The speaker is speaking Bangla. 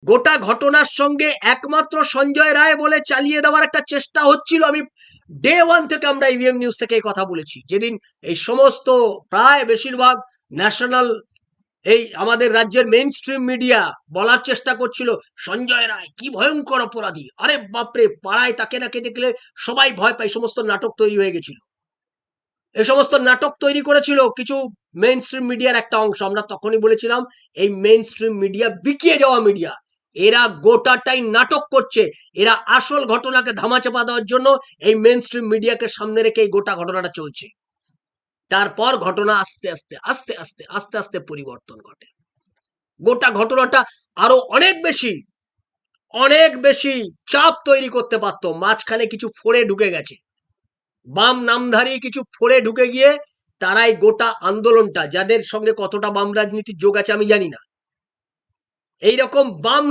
গোটা ঘটনার সঙ্গে একমাত্র সঞ্জয় রায় বলে চালিয়ে দেওয়ার একটা চেষ্টা হচ্ছিল। আমি ডে ওয়ান থেকে আমরা ইভিএম নিউজ থেকে এই কথা বলেছি, যেদিন এই সমস্ত প্রায় বেশিরভাগ ন্যাশনাল এই আমাদের রাজ্যের মেইন স্ট্রিম মিডিয়া বলার চেষ্টা করছিল সঞ্জয় রায় কি ভয়ঙ্কর অপরাধী, আরে বাপরে, পাড়ায় তাকে নাকে দেখলে সবাই ভয় পায়, সমস্ত নাটক তৈরি হয়ে গেছিল। এই সমস্ত নাটক তৈরি করেছিল কিছু মেইন স্ট্রিম মিডিয়ার একটা অংশ। আমরা তখনই বলেছিলাম এই মেইন স্ট্রিম মিডিয়া বিকিয়ে যাওয়া মিডিয়া, এরা গোটাটাই নাটক করছে, এরা আসল ঘটনাকে ধামাচাপা দেওয়ার জন্য এই মেইন স্ট্রিম মিডিয়াকে সামনে রেখে এই গোটা ঘটনাটা চলছে। তারপর ঘটনা আস্তে আস্তে আস্তে আস্তে আস্তে আস্তে পরিবর্তন ঘটে। গোটা ঘটনাটা আরো অনেক বেশি চাপ তৈরি করতে পারতো। মাঝখানে কিছু ফোড়ে ঢুকে গেছে, বাম নামধারী কিছু ফোড়ে ঢুকে গিয়ে তারাই গোটা আন্দোলনটা, যাদের সঙ্গে কতটা বাম রাজনীতির যোগ আছে আমি জানি না, এইরকম বাম